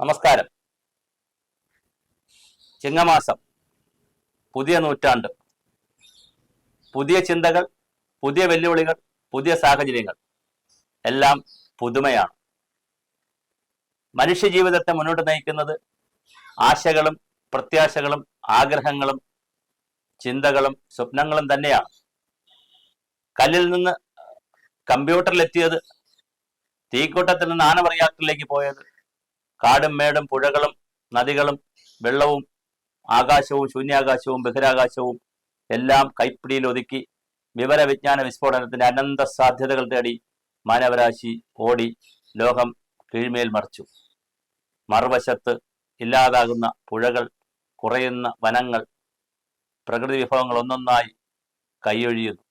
നമസ്കാരം. ചിങ്ങമാസം, പുതിയ നൂറ്റാണ്ട്, പുതിയ ചിന്തകൾ, പുതിയ വെല്ലുവിളികൾ, പുതിയ സാഹചര്യങ്ങൾ, എല്ലാം പുതുമയാണ്. മനുഷ്യജീവിതത്തെ മുന്നോട്ട് നയിക്കുന്നത് ആശകളും പ്രത്യാശകളും ആഗ്രഹങ്ങളും ചിന്തകളും സ്വപ്നങ്ങളും തന്നെയാണ്. കല്ലിൽ നിന്ന് കമ്പ്യൂട്ടറിലെത്തിയത്, തീക്കൂട്ടത്തിൽ നിന്ന് ആണവ റിയാക്ടറിലേക്ക് പോയത്, കാടും മേടും പുഴകളും നദികളും വെള്ളവും ആകാശവും ശൂന്യാകാശവും ബഹിരാകാശവും എല്ലാം കൈപ്പിടിയിൽ ഒതുക്കി വിവരവിജ്ഞാന വിസ്ഫോടനത്തിന്റെ അനന്ത സാധ്യതകൾ തേടി മാനവരാശി ഓടി ലോകം കീഴ്മേൽ മറിച്ചു. മറുവശത്ത് ഇല്ലാതാകുന്ന പുഴകൾ, കുറയുന്ന വനങ്ങൾ, പ്രകൃതി വിഭവങ്ങൾ ഒന്നൊന്നായി കൈയൊഴിയുന്നു.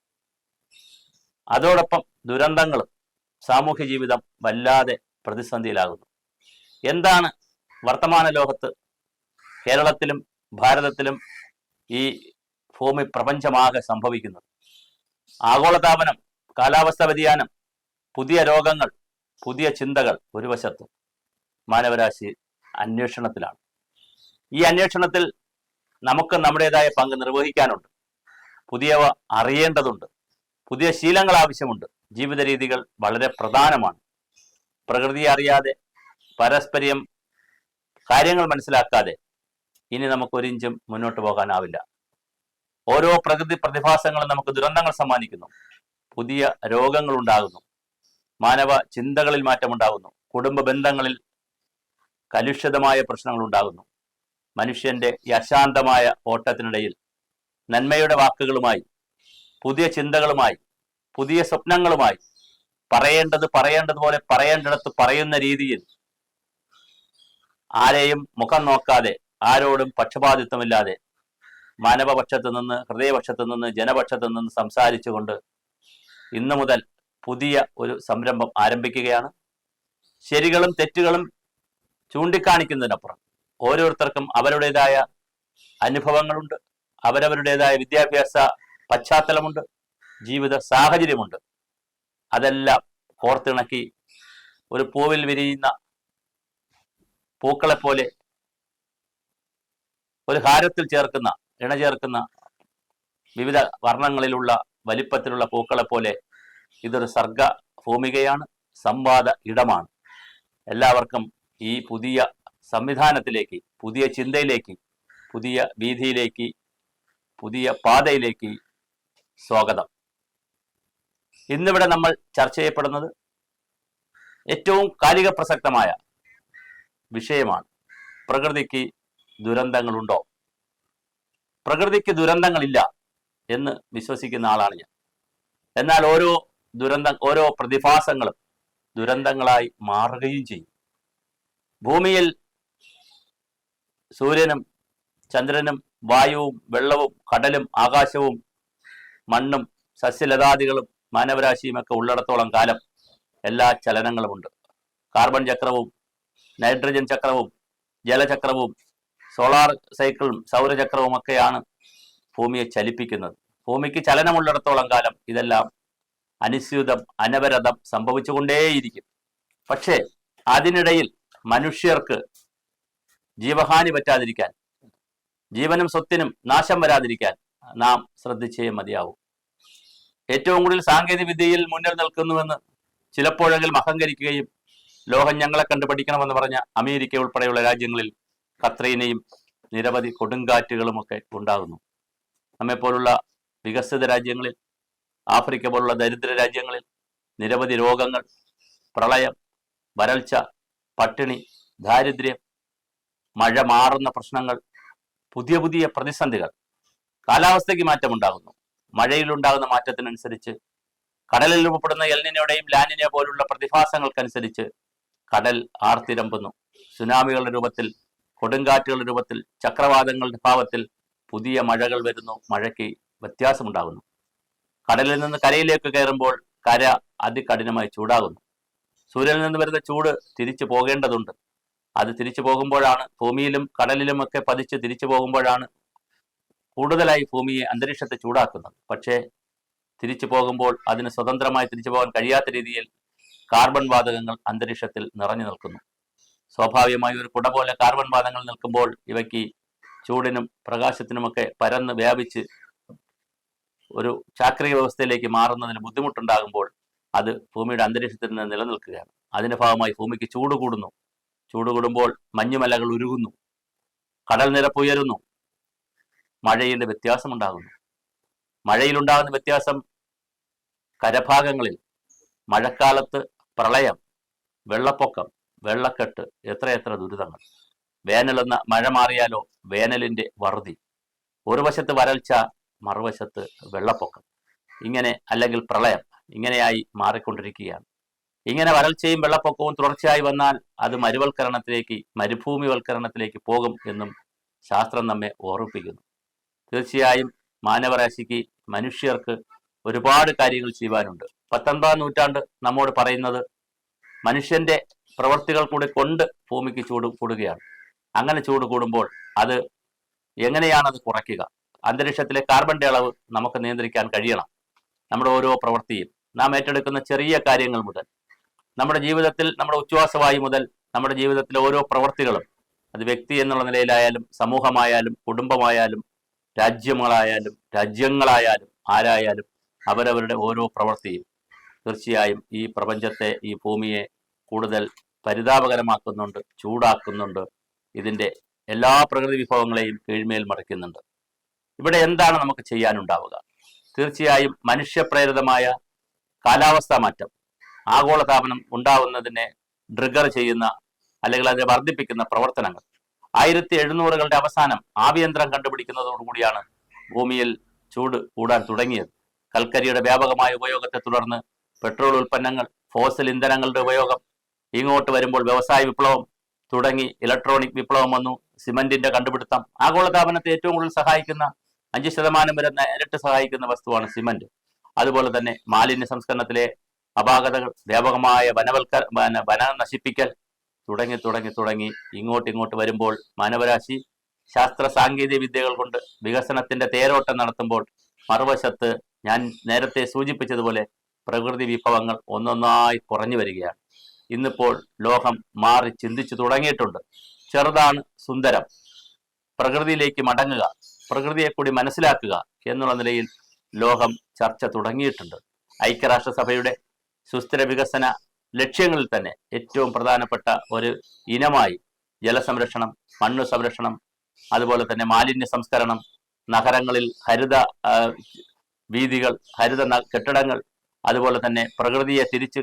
അതോടൊപ്പം ദുരന്തങ്ങളും സാമൂഹ്യ ജീവിതം വല്ലാതെ പ്രതിസന്ധിയിലാകുന്നു. എന്താണ് വർത്തമാന ലോകത്ത്, കേരളത്തിലും ഭാരതത്തിലും ഈ ഭൂമി പ്രപഞ്ചമാകെ സംഭവിക്കുന്നത്? ആഗോളതാപനം, കാലാവസ്ഥാ വ്യതിയാനം, പുതിയ രോഗങ്ങൾ, പുതിയ ചിന്തകൾ ഒരു വശത്ത്. മാനവരാശി അന്വേഷണത്തിലാണ്. ഈ അന്വേഷണത്തിൽ നമുക്ക് നമ്മുടേതായ പങ്ക് നിർവഹിക്കാനുണ്ട്. പുതിയവ അറിയേണ്ടതുണ്ട്. പുതിയ ശീലങ്ങൾ ആവശ്യമുണ്ട്. ജീവിത രീതികൾ വളരെ പ്രധാനമാണ്. പ്രകൃതിയെ അറിയാതെ, പരസ്പരം കാര്യങ്ങൾ മനസ്സിലാക്കാതെ ഇനി നമുക്ക് ഒരിഞ്ചും മുന്നോട്ട് പോകാനാവില്ല. ഓരോ പ്രകൃതി പ്രതിഭാസങ്ങളും നമുക്ക് ദുരന്തങ്ങൾ സമ്മാനിക്കുന്നു. പുതിയ രോഗങ്ങൾ ഉണ്ടാകുന്നു. മാനവ ചിന്തകളിൽ മാറ്റമുണ്ടാകുന്നു. കുടുംബ ബന്ധങ്ങളിൽ കലുഷിതമായ പ്രശ്നങ്ങൾ ഉണ്ടാകുന്നു. മനുഷ്യന്റെ ഈ അശാന്തമായ ഓട്ടത്തിനിടയിൽ നന്മയുടെ വാക്കുകളുമായി, പുതിയ ചിന്തകളുമായി, പുതിയ സ്വപ്നങ്ങളുമായി, പറയേണ്ടതുപോലെ പറയേണ്ടിടത്ത് പറയുന്ന രീതിയിൽ, ആരെയും മുഖം നോക്കാതെ, ആരോടും പക്ഷപാതിത്വമില്ലാതെ, മാനവപക്ഷത്ത് നിന്ന്, ഹൃദയപക്ഷത്ത് നിന്ന്, ജനപക്ഷത്ത് നിന്ന് സംസാരിച്ചുകൊണ്ട് ഇന്നു മുതൽ പുതിയ ഒരു സംരംഭം ആരംഭിക്കുകയാണ്. ശരികളും തെറ്റുകളും ചൂണ്ടിക്കാണിക്കുന്നതിനപ്പുറം ഓരോരുത്തർക്കും അവരുടേതായ അനുഭവങ്ങളുണ്ട്, അവരവരുടേതായ വിദ്യാഭ്യാസ പശ്ചാത്തലമുണ്ട്, ജീവിത സാഹചര്യമുണ്ട്. അതെല്ലാം കോർത്തിണക്കി ഒരു പൂവിൽ വിരിയുന്ന പൂക്കളെപ്പോലെ, ഒരു ഹാരത്തിൽ ചേർക്കുന്ന, ഇണചേർക്കുന്ന വിവിധ വർണ്ണങ്ങളിലുള്ള വലിപ്പത്തിലുള്ള പൂക്കളെപ്പോലെ ഇതൊരു സർഗ ഭൂമികയാണ്, സംവാദ ഇടമാണ്. എല്ലാവർക്കും ഈ പുതിയ സംവിധാനത്തിലേക്ക്, പുതിയ ചിന്തയിലേക്ക്, പുതിയ വീതിയിലേക്ക്, പുതിയ പാതയിലേക്ക് സ്വാഗതം. ഇന്നിവിടെ നമ്മൾ ചർച്ച ചെയ്യപ്പെടുന്നത് ഏറ്റവും കാലിക പ്രസക്തമായ വിഷയമാണ്. പ്രകൃതിക്ക് ദുരന്തങ്ങളുണ്ടോ? പ്രകൃതിക്ക് ദുരന്തങ്ങളില്ല എന്ന് വിശ്വസിക്കുന്ന ആളാണ് ഞാൻ. എന്നാൽ ഓരോ പ്രതിഭാസങ്ങളും ദുരന്തങ്ങളായി മാറുകയും ചെയ്യും. ഭൂമിയിൽ സൂര്യനും ചന്ദ്രനും വായുവും വെള്ളവും കടലും ആകാശവും മണ്ണും സസ്യലതാദികളും മാനവരാശിയുമൊക്കെ ഉള്ളിടത്തോളം കാലം എല്ലാ ചലനങ്ങളുമുണ്ട്. കാർബൺ ചക്രവും നൈട്രജൻ ചക്രവും ജലചക്രവും സോളാർ സൈക്കിളും സൗരചക്രവും ഒക്കെയാണ് ഭൂമിയെ ചലിപ്പിക്കുന്നത്. ഭൂമിക്ക് ചലനമുള്ളിടത്തോളം കാലം ഇതെല്ലാം അനുസ്യൂതം അനവരതം സംഭവിച്ചുകൊണ്ടേയിരിക്കും. പക്ഷേ അതിനിടയിൽ മനുഷ്യർക്ക് ജീവഹാനി പറ്റാതിരിക്കാൻ, ജീവനും സ്വത്തിനും നാശം വരാതിരിക്കാൻ നാം ശ്രദ്ധിച്ചേ മതിയാവും. ഏറ്റവും കൂടുതൽ സാങ്കേതിക വിദ്യയിൽ മുന്നിൽ നിൽക്കുന്നുവെന്ന് ചിലപ്പോഴെങ്കിലും അഹങ്കരിക്കുകയും ലോകം ഞങ്ങളെ കണ്ടുപഠിക്കണമെന്ന് പറഞ്ഞ അമേരിക്ക ഉൾപ്പെടെയുള്ള രാജ്യങ്ങളിൽ കത്രീനയും നിരവധി കൊടുങ്കാറ്റുകളുമൊക്കെ ഉണ്ടാകുന്നു. നമ്മെപ്പോലുള്ള വികസിത രാജ്യങ്ങളിൽ, ആഫ്രിക്ക പോലുള്ള ദരിദ്ര രാജ്യങ്ങളിൽ നിരവധി രോഗങ്ങൾ, പ്രളയം, വരൾച്ച, പട്ടിണി, ദാരിദ്ര്യം, മഴ മാറുന്ന പ്രശ്നങ്ങൾ, പുതിയ പുതിയ പ്രതിസന്ധികൾ, കാലാവസ്ഥയ്ക്ക് മാറ്റമുണ്ടാകുന്നു. മഴയിലുണ്ടാകുന്ന മാറ്റത്തിനനുസരിച്ച് കടലിൽ രൂപപ്പെടുന്ന എൽനിനോയുടെയും ലാനിനോ പോലുള്ള പ്രതിഭാസങ്ങൾക്കനുസരിച്ച് കടൽ ആർത്തിരമ്പുന്നു. സുനാമികളുടെ രൂപത്തിൽ, കൊടുങ്കാറ്റുകളുടെ രൂപത്തിൽ, ചക്രവാതങ്ങളുടെ ഭാവത്തിൽ പുതിയ മഴകൾ വരുന്നു. മഴയ്ക്ക് വ്യത്യാസമുണ്ടാകുന്നു. കടലിൽ നിന്ന് കരയിലേക്ക് കയറുമ്പോൾ കര അതികഠിനമായി ചൂടാകുന്നു. സൂര്യനിൽ നിന്ന് വരുന്ന ചൂട് തിരിച്ചു പോകേണ്ടതുണ്ട്. അത് തിരിച്ചു പോകുമ്പോഴാണ്, ഭൂമിയിലും കടലിലും ഒക്കെ പതിച്ച് തിരിച്ചു പോകുമ്പോഴാണ് കൂടുതലായി ഭൂമിയെ, അന്തരീക്ഷത്തെ ചൂടാക്കുന്നത്. പക്ഷേ തിരിച്ചു പോകുമ്പോൾ അതിന് സ്വതന്ത്രമായി തിരിച്ചു പോകാൻ കഴിയാത്ത രീതിയിൽ കാർബൺ വാതകങ്ങൾ അന്തരീക്ഷത്തിൽ നിറഞ്ഞു നിൽക്കുന്നു. സ്വാഭാവികമായി ഒരു കുട പോലെ കാർബൺ പാദങ്ങൾ നിൽക്കുമ്പോൾ ഇവയ്ക്ക് ചൂടിനും പ്രകാശത്തിനുമൊക്കെ പരന്ന് വ്യാപിച്ച് ഒരു ചാക്രിക വ്യവസ്ഥയിലേക്ക് മാറുന്നതിന് ബുദ്ധിമുട്ടുണ്ടാകുമ്പോൾ അത് ഭൂമിയുടെ അന്തരീക്ഷത്തിൽ നിന്ന് നിലനിൽക്കുകയാണ്. അതിന്റെ ഭാഗമായി ഭൂമിക്ക് ചൂട് കൂടുന്നു. ചൂട് കൂടുമ്പോൾ മഞ്ഞുമലകൾ ഉരുകുന്നു, കടൽ നിരപ്പ് ഉയരുന്നു, മഴയുടെ വ്യത്യാസമുണ്ടാകുന്നു. മഴയിലുണ്ടാകുന്ന വ്യത്യാസം കരഭാഗങ്ങളിൽ മഴക്കാലത്ത് പ്രളയം, വെള്ളപ്പൊക്കം, വെള്ളക്കെട്ട്, എത്രയെത്ര ദുരിതങ്ങൾ. വേനലെന്ന മഴ മാറിയാലോ വേനലിന്റെ വറുതി. ഒരു വശത്ത് വരൾച്ച, മറുവശത്ത് വെള്ളപ്പൊക്കം, ഇങ്ങനെ അല്ലെങ്കിൽ പ്രളയം, ഇങ്ങനെയായി മാറിക്കൊണ്ടിരിക്കുകയാണ്. ഇങ്ങനെ വരൾച്ചയും വെള്ളപ്പൊക്കവും തുടർച്ചയായി വന്നാൽ അത് മരുഭൂമിവൽക്കരണത്തിലേക്ക് പോകും എന്നും ശാസ്ത്രം നമ്മെ ഓർമ്മിപ്പിക്കുന്നു. തീർച്ചയായും മാനവരാശിക്ക്, മനുഷ്യർക്ക് ഒരുപാട് കാര്യങ്ങൾ ചെയ്യുവാനുണ്ട്. 19-ാം നൂറ്റാണ്ട് നമ്മോട് പറയുന്നത് മനുഷ്യന്റെ പ്രവർത്തികൾ കൂടി കൊണ്ട് ഭൂമിക്ക് ചൂട് കൂടുകയാണ്. അങ്ങനെ ചൂട് കൂടുമ്പോൾ അത് എങ്ങനെയാണത് കുറയ്ക്കുക? അന്തരീക്ഷത്തിലെ കാർബണിന്റെ അളവ് നമുക്ക് നിയന്ത്രിക്കാൻ കഴിയണം. നമ്മുടെ ഓരോ പ്രവൃത്തിയും നാം ഏറ്റെടുക്കുന്ന ചെറിയ കാര്യങ്ങൾ മുതൽ, നമ്മുടെ ജീവിതത്തിൽ നമ്മുടെ ഉച്ഛ്വാസവായു മുതൽ നമ്മുടെ ജീവിതത്തിലെ ഓരോ പ്രവൃത്തികളും, അത് വ്യക്തി എന്നുള്ള നിലയിലായാലും സമൂഹമായാലും കുടുംബമായാലും രാജ്യങ്ങളായാലും ആരായാലും അവരവരുടെ ഓരോ പ്രവൃത്തിയും തീർച്ചയായും ഈ പ്രപഞ്ചത്തെ, ഈ ഭൂമിയെ കൂടുതൽ പരിതാപകരമാക്കുന്നുണ്ട്, ചൂടാക്കുന്നുണ്ട്. ഇതിന്റെ എല്ലാ പ്രകൃതി വിഭവങ്ങളെയും കീഴ്മേൽ മറിക്കുന്നുണ്ട്. ഇവിടെ എന്താണ് നമുക്ക് ചെയ്യാനുണ്ടാവുക? തീർച്ചയായും മനുഷ്യപ്രേരിതമായ കാലാവസ്ഥാ മാറ്റം, ആഗോളതാപനം ഉണ്ടാവുന്നതിനെ ട്രിഗർ ചെയ്യുന്ന അല്ലെങ്കിൽ അതിനെ വർദ്ധിപ്പിക്കുന്ന പ്രവർത്തനങ്ങൾ. 1700കളുടെ അവസാനം ആവിയന്ത്രം കണ്ടുപിടിക്കുന്നതോടുകൂടിയാണ് ഭൂമിയിൽ ചൂട് കൂടാൻ തുടങ്ങിയത്. കൽക്കരിയുടെ വ്യാപകമായ ഉപയോഗത്തെ തുടർന്ന് പെട്രോൾ ഉൽപ്പന്നങ്ങൾ, ഫോസിൽ ഇന്ധനങ്ങളുടെ ഉപയോഗം, ഇങ്ങോട്ട് വരുമ്പോൾ വ്യവസായ വിപ്ലവം തുടങ്ങി ഇലക്ട്രോണിക് വിപ്ലവം വന്നു. സിമന്റിന്റെ കണ്ടുപിടുത്തം. ആഗോളതാപനത്തെ ഏറ്റവും കൂടുതൽ സഹായിക്കുന്ന, 5% വരെ നേരിട്ട് സഹായിക്കുന്ന വസ്തുവാണ് സിമന്റ്. അതുപോലെ തന്നെ മാലിന്യ സംസ്കരണത്തിലെ അപാകതകൾ, വ്യാപകമായ വനം നശിപ്പിക്കൽ തുടങ്ങി ഇങ്ങോട്ട് വരുമ്പോൾ മാനവരാശി ശാസ്ത്ര സാങ്കേതിക വിദ്യകൾ കൊണ്ട് വികസനത്തിന്റെ തേരോട്ടം നടത്തുമ്പോൾ മറുവശത്ത് ഞാൻ നേരത്തെ സൂചിപ്പിച്ചതുപോലെ പ്രകൃതി വിഭവങ്ങൾ ഒന്നൊന്നായി കുറഞ്ഞു വരികയാണ്. ഇന്നിപ്പോൾ ലോകം മാറി ചിന്തിച്ചു തുടങ്ങിയിട്ടുണ്ട്. ചെറുതാണ് സുന്ദരം, പ്രകൃതിയിലേക്ക് മടങ്ങുക, പ്രകൃതിയെ കൂടി മനസ്സിലാക്കുക എന്നുള്ള നിലയിൽ ലോകം ചർച്ച തുടങ്ങിയിട്ടുണ്ട്. ഐക്യരാഷ്ട്രസഭയുടെ സുസ്ഥിര വികസന ലക്ഷ്യങ്ങളിൽ തന്നെ ഏറ്റവും പ്രധാനപ്പെട്ട ഒരു ഇനമായി ജലസംരക്ഷണം, മണ്ണ് സംരക്ഷണം, അതുപോലെ തന്നെ മാലിന്യ സംസ്കരണം, നഗരങ്ങളിൽ ഹരിത വീതികൾ, ഹരിത കെട്ടിടങ്ങൾ, അതുപോലെ തന്നെ പ്രകൃതിയെ തിരിച്ച്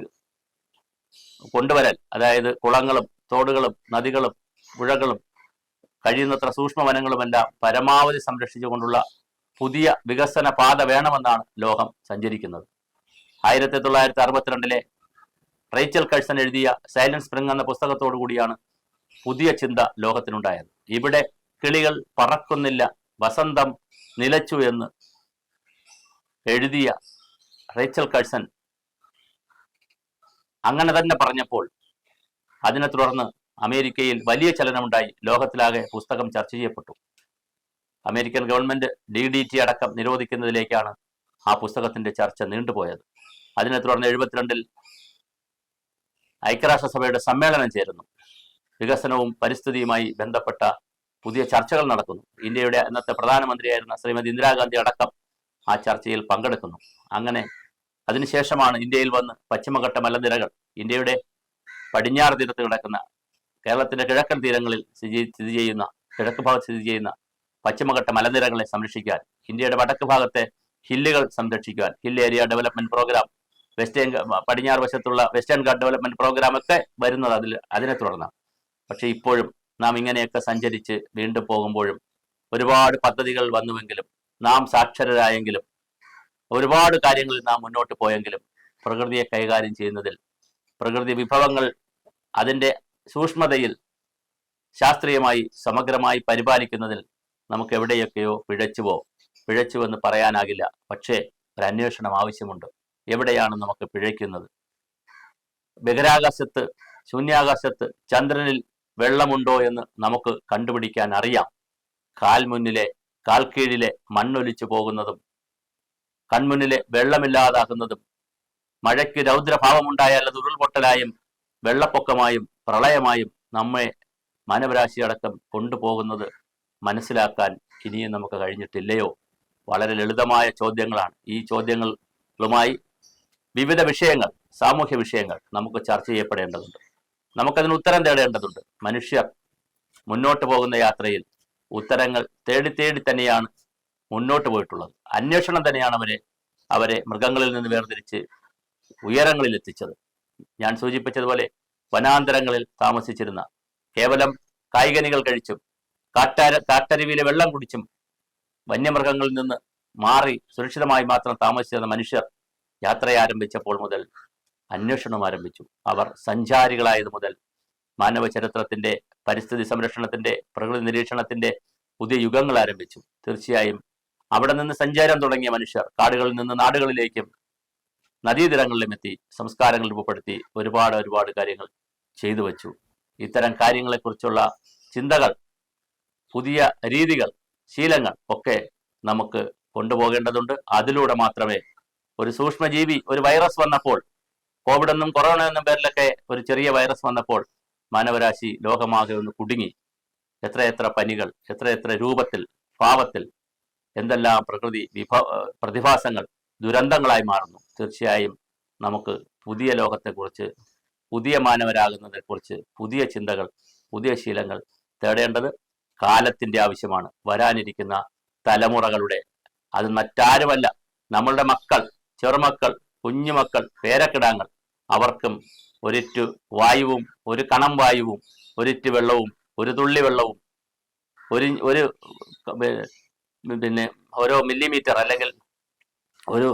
കൊണ്ടുവരൽ, അതായത് കുളങ്ങളും തോടുകളും നദികളും പുഴകളും കഴിയുന്നത്ര സൂക്ഷ്മവനങ്ങളുമെല്ലാം പരമാവധി സംരക്ഷിച്ചുകൊണ്ടുള്ള പുതിയ വികസന പാത വേണമെന്നാണ് ലോകം സഞ്ചരിക്കുന്നത്. 1962 റേച്ചൽ കഴ്സൺ എഴുതിയ സൈലന്റ് സ്പ്രിംഗ് എന്ന പുസ്തകത്തോടു കൂടിയാണ് പുതിയ ചിന്ത ലോകത്തിനുണ്ടായത്. ഇവിടെ കിളികൾ പറക്കുന്നില്ല, വസന്തം നിലച്ചു എന്ന് എഴുതിയ റേച്ചൽ കഴ്സൺ അങ്ങനെ തന്നെ പറഞ്ഞപ്പോൾ അതിനെ തുടർന്ന് അമേരിക്കയിൽ വലിയ ചലനമുണ്ടായി. ലോകത്തിലാകെ പുസ്തകം ചർച്ച ചെയ്യപ്പെട്ടു. അമേരിക്കൻ ഗവൺമെന്റ് DDT അടക്കം നിരോധിക്കുന്നതിലേക്കാണ് ആ പുസ്തകത്തിന്റെ ചർച്ച നീണ്ടുപോയത്. അതിനെ തുടർന്ന് 72 ഐക്യരാഷ്ട്രസഭയുടെ സമ്മേളനം ചേരുന്നു. വികസനവും പരിസ്ഥിതിയുമായി ബന്ധപ്പെട്ട പുതിയ ചർച്ചകൾ നടക്കുന്നു. ഇന്ത്യയുടെ അന്നത്തെ പ്രധാനമന്ത്രിയായിരുന്ന ശ്രീമതി ഇന്ദിരാഗാന്ധി അടക്കം ആ ചർച്ചയിൽ പങ്കെടുക്കുന്നു. അങ്ങനെ അതിനുശേഷമാണ് ഇന്ത്യയിൽ വന്ന് പശ്ചിമഘട്ട മലനിരകൾ, ഇന്ത്യയുടെ പടിഞ്ഞാറ് തീരത്ത് കിടക്കുന്ന, കേരളത്തിന്റെ കിഴക്കൻ തീരങ്ങളിൽ കിഴക്ക് ഭാഗത്ത് സ്ഥിതി ചെയ്യുന്ന പശ്ചിമഘട്ട മലനിരകളെ സംരക്ഷിക്കാൻ, ഇന്ത്യയുടെ വടക്ക് ഭാഗത്തെ ഹില്ലുകൾ സംരക്ഷിക്കാൻ ഹിൽ ഏരിയ ഡെവലപ്മെന്റ് പ്രോഗ്രാം, പടിഞ്ഞാറ് വശത്തുള്ള വെസ്റ്റേൺ ഗാർഡ് ഡെവലപ്മെന്റ് പ്രോഗ്രാം ഒക്കെ വരുന്നത് അതിനെ തുടർന്നാണ്. പക്ഷെ ഇപ്പോഴും നാം ഇങ്ങനെയൊക്കെ സഞ്ചരിച്ച് വീണ്ടും പോകുമ്പോഴും ഒരുപാട് പദ്ധതികൾ വന്നുവെങ്കിലും, നാം സാക്ഷരരായെങ്കിലും, ഒരുപാട് കാര്യങ്ങളിൽ നാം മുന്നോട്ട് പോയെങ്കിലും പ്രകൃതിയെ കൈകാര്യം ചെയ്യുന്നതിൽ, പ്രകൃതി വിഭവങ്ങൾ അതിൻ്റെ സൂക്ഷ്മതയിൽ ശാസ്ത്രീയമായി സമഗ്രമായി പരിപാലിക്കുന്നതിൽ നമുക്ക് എവിടെയൊക്കെയോ പിഴച്ചുവെന്ന് പറയാനാകില്ല. പക്ഷേ ഒരു അന്വേഷണം ആവശ്യമുണ്ട്. എവിടെയാണ് നമുക്ക് പിഴയ്ക്കുന്നത്? ബഹിരാകാശത്ത്, ശൂന്യാകാശത്ത്, ചന്ദ്രനിൽ വെള്ളമുണ്ടോ എന്ന് നമുക്ക് കണ്ടുപിടിക്കാൻ അറിയാം. കാൽക്കീഴിലെ മണ്ണൊലിച്ചു പോകുന്നതും കൺമുന്നിലെ വെള്ളമില്ലാതാകുന്നതും, മഴയ്ക്ക് രൗദ്രഭാവമുണ്ടായാൽ അത് ഉരുൾപൊട്ടലായും വെള്ളപ്പൊക്കമായും പ്രളയമായും നമ്മെ മാനവരാശിയടക്കം കൊണ്ടുപോകുന്നത് മനസ്സിലാക്കാൻ ഇനിയും നമുക്ക് കഴിഞ്ഞിട്ടില്ലയോ? വളരെ ലളിതമായ ചോദ്യങ്ങളാണ്. ഈ ചോദ്യങ്ങളുമായി വിവിധ വിഷയങ്ങൾ, സാമൂഹ്യ വിഷയങ്ങൾ നമുക്ക് ചർച്ച ചെയ്യപ്പെടേണ്ടതുണ്ട്. നമുക്കതിന് ഉത്തരം തേടേണ്ടതുണ്ട്. മനുഷ്യർ മുന്നോട്ട് പോകുന്ന യാത്രയിൽ ഉത്തരങ്ങൾ തേടി തേടി തന്നെയാണ് മുന്നോട്ട് പോയിട്ടുള്ളത്. അന്വേഷണം തന്നെയാണ് അവരെ മൃഗങ്ങളിൽ നിന്ന് വേർതിരിച്ച് ഉയരങ്ങളിൽ എത്തിച്ചത്. ഞാൻ സൂചിപ്പിച്ചതുപോലെ വനാന്തരങ്ങളിൽ താമസിച്ചിരുന്ന, കേവലം കായ്കനികൾ കഴിച്ചും കാട്ടരുവിയിലെ വെള്ളം കുടിച്ചും വന്യമൃഗങ്ങളിൽ നിന്ന് മാറി സുരക്ഷിതമായി മാത്രം താമസിച്ചിരുന്ന മനുഷ്യർ യാത്ര ആരംഭിച്ചപ്പോൾ മുതൽ അന്വേഷണം ആരംഭിച്ചു. അവർ സഞ്ചാരികളായത് മുതൽ മാനവ ചരിത്രത്തിന്റെ, പരിസ്ഥിതി സംരക്ഷണത്തിന്റെ, പ്രകൃതി നിരീക്ഷണത്തിന്റെ പുതിയ യുഗങ്ങൾ ആരംഭിച്ചു. തീർച്ചയായും അവിടെ നിന്ന് സഞ്ചാരം തുടങ്ങിയ മനുഷ്യർ കാടുകളിൽ നിന്ന് നാടുകളിലേക്കും നദീതീരങ്ങളിലും എത്തി സംസ്കാരങ്ങൾ രൂപപ്പെടുത്തി ഒരുപാട് കാര്യങ്ങൾ ചെയ്തു വച്ചു. ഇത്തരം കാര്യങ്ങളെക്കുറിച്ചുള്ള ചിന്തകൾ, പുതിയ രീതികൾ, ശീലങ്ങൾ ഒക്കെ നമുക്ക് കൊണ്ടുപോകേണ്ടതുണ്ട്. അതിലൂടെ മാത്രമേ ഒരു സൂക്ഷ്മജീവി, ഒരു വൈറസ് വന്നപ്പോൾ, കോവിഡ് എന്നും കൊറോണ എന്നും പേരിലൊക്കെ ഒരു ചെറിയ വൈറസ് വന്നപ്പോൾ മാനവരാശി ലോകമാകെ ഒന്ന് കുടുങ്ങി. എത്രയെത്ര പനികൾ, എത്രയെത്ര രൂപത്തിൽ, ഭാവത്തിൽ, എന്തെല്ലാം പ്രകൃതി പ്രതിഭാസങ്ങൾ ദുരന്തങ്ങളായി മാറുന്നു. തീർച്ചയായും നമുക്ക് പുതിയ ലോകത്തെക്കുറിച്ച്, പുതിയ മാനവരാകുന്നതിനെക്കുറിച്ച് പുതിയ ചിന്തകൾ, പുതിയ ശീലങ്ങൾ തേടേണ്ടത് കാലത്തിന്റെ ആവശ്യമാണ്. വരാനിരിക്കുന്ന തലമുറകളുടെ, അത് മറ്റാരുമല്ല, നമ്മളുടെ മക്കൾ, ചെറുമക്കൾ, കുഞ്ഞുമക്കൾ, പേരക്കിടാങ്ങൾ, അവർക്കും ഒരിറ്റു വായുവും, ഒരു കണം വായുവും, ഒരിറ്റു വെള്ളവും, ഒരു തുള്ളി വെള്ളവും, ഒരു പിന്നെ ഓരോ മില്ലിമീറ്റർ അല്ലെങ്കിൽ ഒരു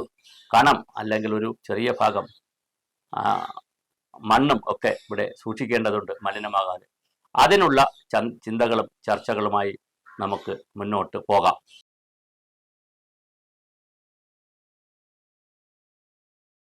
കണം അല്ലെങ്കിൽ ഒരു ചെറിയ ഭാഗം മണ്ണും ഒക്കെ ഇവിടെ സൂക്ഷിക്കേണ്ടതുണ്ട്, മലിനമാകാതെ. അതിനുള്ള ചിന്തകളും ചർച്ചകളുമായി നമുക്ക് മുന്നോട്ട് പോകാം.